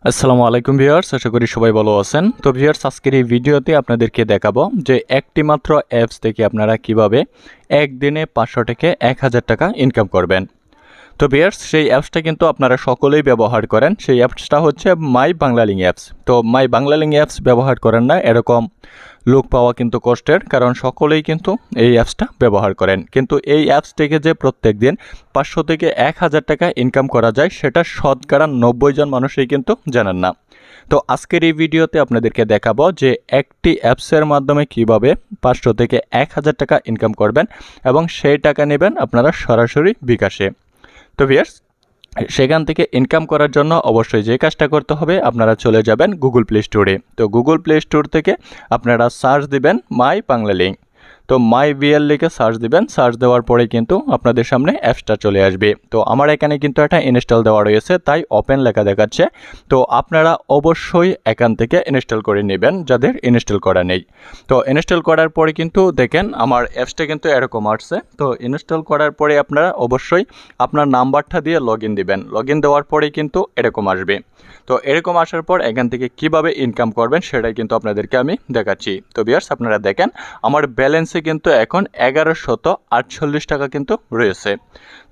আসসালামু আলাইকুম ভিউয়ার্স, আশা করি সবাই ভালো আছেন। তো ভিউয়ার্স, আজকের এই ভিডিওতে আপনাদেরকে দেখাবো যে একটি মাত্র অ্যাপস থেকে আপনারা কিভাবে একদিনে 500 থেকে 1000 টাকা ইনকাম করবেন। তো ভিউয়ার্স, সেই অ্যাপসটা কিন্তু আপনারা সকলেই ব্যবহার করেন। সেই অ্যাপসটা হচ্ছে মাই বাংলালিংক অ্যাপস। তো মাই বাংলালিংক অ্যাপস ব্যবহার করেন না এরকম লোক পাওয়া কিন্তু কষ্টের, কারণ সকলেই কিন্তু এই অ্যাপসটা ব্যবহার করেন। কিন্তু এই অ্যাপস থেকে যে প্রত্যেক দিন 500 থেকে 1000 টাকা ইনকাম করা যায় সেটা শতকরা 90 জন মানুষই কিন্তু জানেন না। তো আজকের এই ভিডিওতে আপনাদেরকে দেখাবো যে একটি অ্যাপসের মাধ্যমে কিভাবে 500 থেকে 1000 টাকা ইনকাম করবেন এবং সেই টাকা নেবেন আপনারা সরাসরি বিকাশে। তো ভিউয়ার্স, সেখান থেকে ইনকাম করার জন্য অবশ্যই যে কাজটা করতে হবে, আপনারা চলে যাবেন গুগল প্লে স্টোরে। তো গুগল প্লে স্টোর থেকে আপনারা সার্চ দিবেন মাই বাংলালিংক। তো মাই বিএল লিখে সার্চ দিবেন। সার্চ দেওয়ার পরে কিন্তু আপনাদের সামনে অ্যাপসটা চলে আসবে। তো আমার এখানে কিন্তু একটা ইনস্টল দেওয়া রয়েছে, তাই ওপেন লেখা দেখাচ্ছে। তো আপনারা অবশ্যই এখান থেকে ইনস্টল করে নেবেন যাদের ইনস্টল করা নেই। তো ইনস্টল করার পরে কিন্তু দেখেন আমার অ্যাপসটা কিন্তু এরকম আসছে। তো ইনস্টল করার পরে আপনারা অবশ্যই আপনার নাম্বারটা দিয়ে লগ ইন দিবেন। লগ ইন দেওয়ার পরেই কিন্তু এরকম আসবে। তো এরকম আসার পর এখান থেকে কিভাবে ইনকাম করবেন সেটাই কিন্তু আপনাদেরকে আমি দেখাচ্ছি। তো ভিউয়ার্স, আপনারা দেখেন আমার ব্যালেন্সে কিন্তু এখন 1148 টাকা কিন্তু রয়েছে।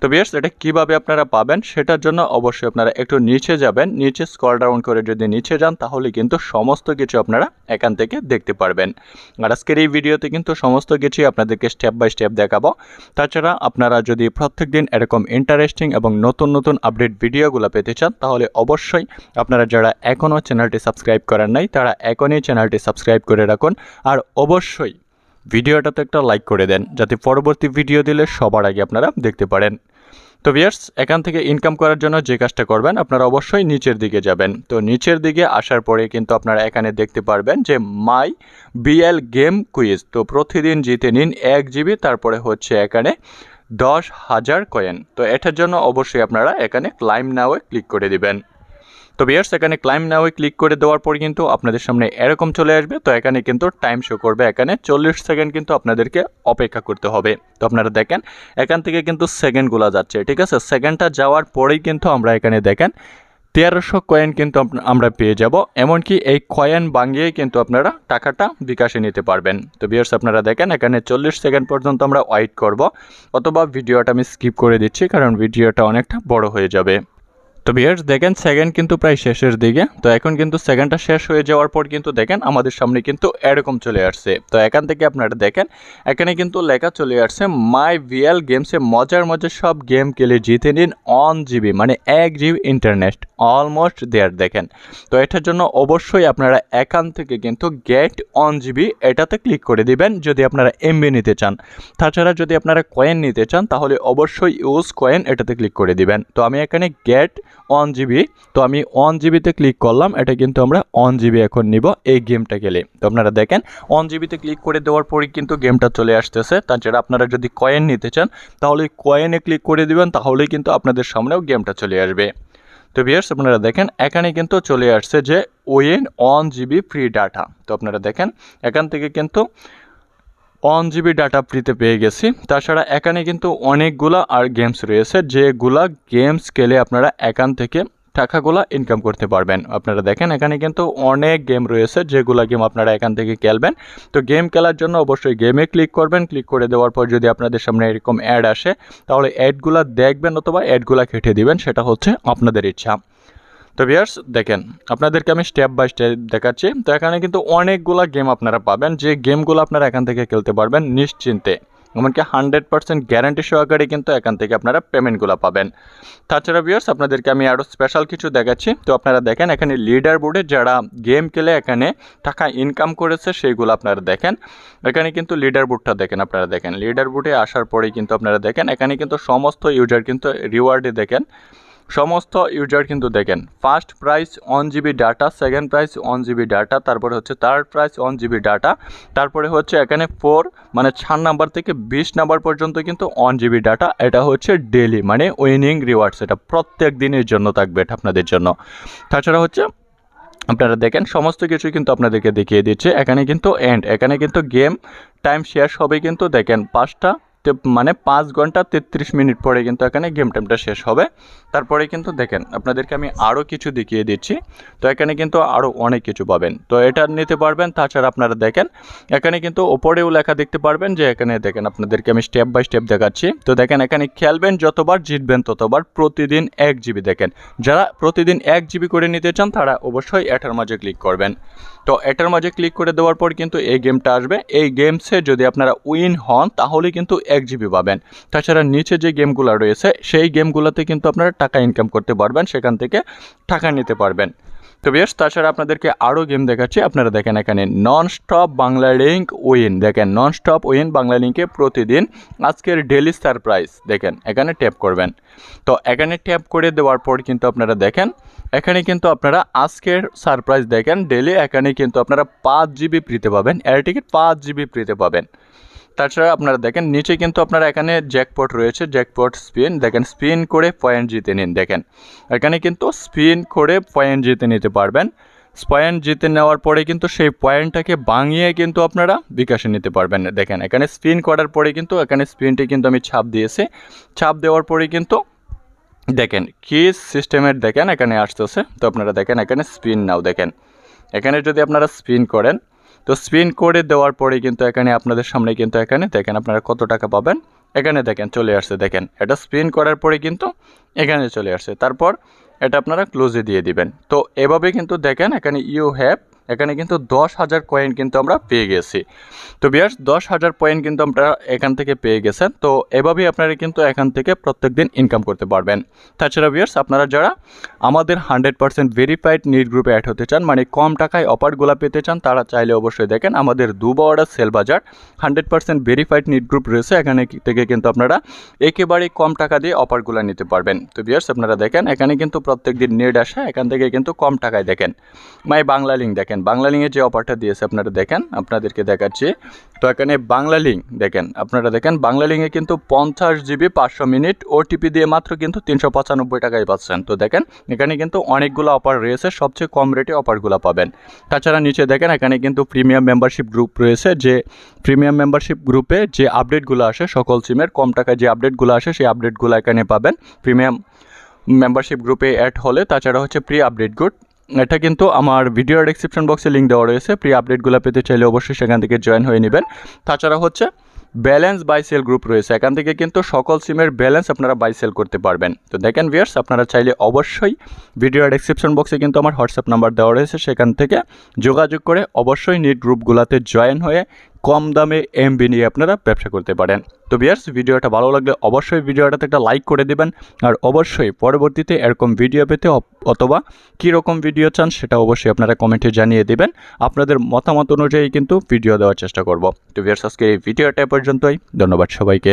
তো ভিউয়ার্স, এটা কিভাবে আপনারা পাবেন সেটার জন্য অবশ্যই আপনারা একটু নিচে যাবেন। নিচে স্ক্রল ডাউন করে যদি নিচে যান তাহলে কিন্তু সমস্ত কিছু আপনারা এখান থেকে দেখতে পারবেন। আর আজকের এই ভিডিওতে কিন্তু সমস্ত কিছুই আপনাদেরকে স্টেপ বাই স্টেপ দেখাবো। তাছাড়া আপনারা যদি প্রত্যেকদিন এরকম ইন্টারেস্টিং এবং নতুন নতুন আপডেট ভিডিওগুলো পেতে চান তাহলে অবশ্যই আপনারা যারা এখনও চ্যানেলটি সাবস্ক্রাইব করেন নাই তারা এখনই চ্যানেলটি সাবস্ক্রাইব করে রাখুন। আর অবশ্যই ভিডিওটাতে একটা লাইক করে দেন যাতে পরবর্তী ভিডিও দিলে সবার আগে আপনারা দেখতে পারেন। তো ভিউয়ার্স, এখান থেকে ইনকাম করার জন্য যে কাজটা করবেন, আপনারা অবশ্যই নিচের দিকে যাবেন। তো নিচের দিকে আসার পরে কিন্তু আপনারা এখানে দেখতে পারবেন যে মাই বিএল গেম কুইজ। তো প্রতিদিন জিতে নিন 1 জিবি, তারপরে হচ্ছে এখানে 10,000 কয়েন। তো এটার জন্য অবশ্যই আপনারা এখানে ক্লাইম নাওয়ে ক্লিক করে দিবেন। তো ভিউয়ার্স, এখানে ক্লাইম নাওয়ে ক্লিক করে দেওয়ার পর কিন্তু আপনাদের সামনে এরকম চলে আসবে। তো এখানে কিন্তু টাইম শো করবে, এখানে 40 সেকেন্ড কিন্তু আপনাদেরকে অপেক্ষা করতে হবে। তো আপনারা দেখেন এখান থেকে কিন্তু সেকেন্ডগুলো যাচ্ছে, ঠিক আছে। সেকেন্ডটা যাওয়ার পরেই কিন্তু আমরা এখানে দেখেন 1300 কয়েন কিন্তু আমরা পেয়ে যাব। এমনকি এই কয়েন ভাঙিয়েই কিন্তু আপনারা টাকাটা বিকাশে নিতে পারবেন। তো ভিউয়ার্স, আপনারা দেখেন এখানে 40 সেকেন্ড পর্যন্ত আমরা ওয়েট করব, অথবা ভিডিওটা আমি স্কিপ করে দিচ্ছি কারণ ভিডিওটা অনেকটা বড় হয়ে যাবে। তো ভিউয়ার্স, দেখেন সেকেন্ড কিন্তু প্রায় শেষের দিকে। তো এখন কিন্তু সেকেন্ডটা শেষ হয়ে যাওয়ার পর কিন্তু দেখেন আমাদের সামনে কিন্তু এরকম চলে আসছে। তো এখান থেকে আপনারা দেখেন এখানে কিন্তু লেখা চলে আসছে মাই ভিএল গেমসে মজার মজার সব গেম খেলে জিতে নিন 1 জিবি, মানে 1 জিবি ইন্টারনেট অলমোস্ট দেয়ার। দেখেন, তো এটার জন্য অবশ্যই আপনারা এখান থেকে কিন্তু গেট 1 জিবি এটাতে ক্লিক করে দিবেন যদি আপনারা এমবি নিতে চান। তাছাড়া যদি আপনারা কয়েন নিতে চান তাহলে অবশ্যই ইউজ কয়েন এটাতে ক্লিক করে দিবেন। তো আমি এখানে গেট 1 জিবি, তো আমি 1 জিবিতে ক্লিক করলাম। এটা কিন্তু আমরা 1 জিবি এখন নিব এই গেমটা খেলে। তো আপনারা দেখেন 1 জিবিতে ক্লিক করে দেওয়ার পরই কিন্তু গেমটা চলে আসতেছে। তাছাড়া আপনারা যদি কয়েন নিতে চান তাহলে কয়েনে ক্লিক করে দিবেন, তাহলেই কিন্তু আপনাদের সামনেও গেমটা চলে আসবে। তো ভিউয়ার্স, আপনারা দেখেন এখানে কিন্তু চলে আসছে যে উইন 1 জিবি ফ্রি ডাটা। তো আপনারা দেখেন এখান থেকে কিন্তু 1 জিবি ডাটা ফ্রিতে পেয়ে গেছি। তাছাড়া এখানে কিন্তু অনেকগুলা আর গেমস রয়েছে যেগুলা গেমস খেলে আপনারা এখান থেকে টাকাগুলা ইনকাম করতে পারবেন। আপনারা দেখেন এখানে কিন্তু অনেক গেম রয়েছে যেগুলা গেম আপনারা এখান থেকে খেলবেন। তো গেম খেলার জন্য অবশ্যই গেমে ক্লিক করবেন। ক্লিক করে দেওয়ার পর যদি আপনাদের সামনে এরকম অ্যাড আসে তাহলে অ্যাডগুলা দেখবেন অথবা অ্যাডগুলা কেটে দিবেন, সেটা হচ্ছে আপনাদের ইচ্ছা। তো ভিউয়ার্স, দেখেন আপনাদেরকে আমি স্টেপ বাই স্টেপ দেখাচ্ছি। তো এখানে কিন্তু অনেকগুলা গেম আপনারা পাবেন, যে গেমগুলো আপনারা এখান থেকে খেলতে পারবেন নিশ্চিন্তে। এমনকি 100% গ্যারান্টি সহকারে কিন্তু এখান থেকে আপনারা পেমেন্টগুলো পাবেন। তাছাড়া ভিউয়ার্স, আপনাদেরকে আমি আরও স্পেশাল কিছু দেখাচ্ছি। তো আপনারা দেখেন এখানে লিডার বোর্ডে যারা গেম খেলে এখানে টাকা ইনকাম করেছে সেইগুলো আপনারা দেখেন। এখানে কিন্তু লিডার বোর্ডটা দেখেন, আপনারা দেখেন লিডার বোর্ডে আসার পরেই কিন্তু আপনারা দেখেন এখানে কিন্তু সমস্ত ইউজার কিন্তু রিওয়ার্ডে দেখেন সমস্ত ইউজার কিন্তু দেখেন first price 1 GB data, second prize 1 GB data, তারপরে হচ্ছে থার্ড প্রাইস 1 জিবি ডাটা, তারপরে হচ্ছে এখানে 4 মানে 4 নাম্বার থেকে 20 নাম্বার পর্যন্ত কিন্তু 1 জিবি ডাটা। এটা হচ্ছে ডেলি মানে উইনিং রিওয়ার্ডস, এটা প্রত্যেক দিনের জন্য থাকবে এটা আপনাদের জন্য। তাছাড়া হচ্ছে আপনারা দেখেন সমস্ত কিছু কিন্তু আপনাদেরকে দেখিয়ে দিচ্ছে। এখানে কিন্তু এখানে কিন্তু গেম টাইম শেষ হবে কিন্তু দেখেন 5টা মানে 5 ঘন্টা 33 মিনিট পরে কিন্তু এখানে গেম টাইমটা শেষ হবে। তারপরে কিন্তু দেখেন আপনাদেরকে আমি আরও কিছু দেখিয়ে দিচ্ছি। তো এখানে কিন্তু আরও অনেক কিছু পাবেন, তো এটা নিতে পারবেন। তাছাড়া আপনারা দেখেন এখানে কিন্তু ওপরেও লেখা দেখতে পারবেন যে এখানে দেখেন আপনাদেরকে আমি স্টেপ বাই স্টেপ দেখাচ্ছি। তো দেখেন এখানে খেলবেন যতবার, জিতবেন ততবার, প্রতিদিন 1 জিবি। দেখেন যারা প্রতিদিন 1 জিবি করে নিতে চান তারা অবশ্যই এটার মাঝে ক্লিক করবেন। তো এটার মাঝে ক্লিক করে দেওয়ার পর কিন্তু এই গেমটা আসবে। এই গেমসে যদি আপনারা উইন হন তাহলে কিন্তু 1 জিবি পাবেন। তাছাড়া নিচে যে গেমগুলো রয়েছে সেই গেমগুলোতে কিন্তু আপনারা টাকা ইনকাম করতে পারবেন, সেখান থেকে টাকা নিতে পারবেন। তো বেশ, তাছাড়া আপনাদেরকে আরও গেম দেখাচ্ছি। আপনারা দেখেন এখানে non stop Bangla link win, দেখেন নন স্টপ উইন বাংলা লিঙ্কে প্রতিদিন আজকের ডেলি সারপ্রাইজ, দেখেন এখানে ট্যাপ করবেন। তো এখানে ট্যাপ করে দেওয়ার পর কিন্তু আপনারা দেখেন এখানে কিন্তু আপনারা আজকের সারপ্রাইজ দেখেন ডেলি, এখানে কিন্তু আপনারা 5 জিবি ফ্রিতে পাবেন, এয়ার টিকিট 5 জিবি ফ্রিতে পাবেন। তাছাড়া আপনারা দেখেন নিচে কিন্তু আপনারা এখানে জ্যাকপট রয়েছে, জ্যাকপট স্পিন, দেখেন স্পিন করে পয়েন্ট জিতে নিন। দেখেন এখানে কিন্তু স্পিন করে পয়েন্ট জিতে নিতে পারবেন। পয়েন্ট জিতে নেওয়ার পরে কিন্তু সেই পয়েন্টটাকে ভাঙিয়ে কিন্তু আপনারা বিকাশে নিতে পারবেন। দেখেন এখানে স্পিন করার পরে কিন্তু এখানে স্পিনটি কিন্তু আমি ছাপ দিয়েছি, ছাপ দেওয়ার পরে কিন্তু দেখেন কি সিস্টেমের দেখেন এখানে আসতেছে। তো আপনারা দেখেন এখানে স্পিন নাও, দেখেন এখানে যদি আপনারা স্পিন করেন তো স্পিন করে দেওয়ার পরে কিন্তু এখানে আপনাদের সামনে কিন্তু এখানে দেখেন আপনারা কত টাকা পাবেন। এখানে দেখেন চলে আসছে, দেখেন এটা স্পিন করার পরে কিন্তু এখানে চলে আসছে। তারপর এটা আপনারা ক্লোজে দিয়ে দিবেন। তো এভাবে কিন্তু দেখেন এখানে ইউ হ্যাভ, এখানে কিন্তু 10,000 কয়েন কিন্তু আমরা পেয়ে গেছি। তো ভিউয়ার্স 10,000 পয়েন্ট কিন্তু আমরা এখান থেকে পেয়ে গেছেন। তো এভাবেই আপনারা কিন্তু এখান থেকে প্রত্যেকদিন ইনকাম করতে পারবেন। তাছাড়া ভিউয়ার্স আপনারা যারা আমাদের 100% ভেরিফাইড নিট গ্রুপে অ্যাড হতে চান, মানে কম টাকায় অফারগুলো পেতে চান, তারা চাইলে অবশ্যই দেখেন আমাদের দুবাওয়াড়া সেল বাজার 100% ভেরিফাইড নিট গ্রুপ রয়েছে। এখানে থেকে কিন্তু আপনারা একেবারেই কম টাকা দিয়ে অফারগুলো নিতে পারবেন। তো ভিউয়ার্স আপনারা দেখেন এখানে কিন্তু প্রত্যেকদিন নেট আসে, এখান থেকে কিন্তু কম টাকায় দেখেন মাই বাংলা লিঙ্ক, দেখেন বাংলা লিঙ্কে যে অফারটা দিয়েছে আপনারা দেখেন, আপনাদেরকে দেখাচ্ছি। তো এখানে বাংলা লিঙ্ক দেখেন, আপনারা দেখেন বাংলা লিঙ্কে কিন্তু 50 জিবি 500 মিনিট ওটিপি দিয়ে মাত্র কিন্তু 395 টাকায় পাচ্ছেন। তো দেখেন এখানে কিন্তু অনেকগুলো অফার রয়েছে, সবচেয়ে কম রেটে অফারগুলো পাবেন। তাছাড়া নিচে দেখেন এখানে কিন্তু প্রিমিয়াম মেম্বারশিপ গ্রুপ রয়েছে, যে প্রিমিয়াম মেম্বারশিপ গ্রুপে যে আপডেটগুলো আসে সকল সিমের কম টাকায় যে আপডেটগুলো আসে সেই আপডেটগুলো এখানে পাবেন প্রিমিয়াম মেম্বারশিপ গ্রুপে অ্যাড হলে। তাছাড়া হচ্ছে প্রি আপডেট গ্রুপ, এটা কিন্তু আমার ভিডিও ডেসক্রিপশন বক্সে লিঙ্ক দেওয়া রয়েছে। প্রি আপডেটগুলো পেতে চাইলে অবশ্যই সেখান থেকে জয়েন হয়ে নেবেন। তাছাড়া হচ্ছে ব্যালেন্স বাই সেল গ্রুপ রয়েছে, এখান থেকে কিন্তু সকল সিমের ব্যালেন্স আপনারা বাই সেল করতে পারবেন। তো দেখেন ভিউয়ার্স আপনারা চাইলে অবশ্যই ভিডিও ডেসক্রিপশন বক্সে কিন্তু আমার হোয়াটসঅ্যাপ নাম্বার দেওয়া রয়েছে, সেখান থেকে যোগাযোগ করে অবশ্যই নিট গ্রুপগুলোতে জয়েন হয়ে কম দামে এমবি নিয়ে আপনারা ব্যবসা করতে পারেন। তো ভিউয়ার্স ভিডিওটা ভালো লাগলে অবশ্যই ভিডিওটাতে একটা লাইক করে দেবেন, আর অবশ্যই পরবর্তীতে এরকম ভিডিও পেতে অথবা কীরকম ভিডিও চান সেটা অবশ্যই আপনারা কমেন্টে জানিয়ে দেবেন। আপনাদের মতামত অনুযায়ী কিন্তু ভিডিও দেওয়ার চেষ্টা করব। তো ভিউয়ার্স আজকে এই ভিডিওটা পর্যন্তই, ধন্যবাদ সবাইকে।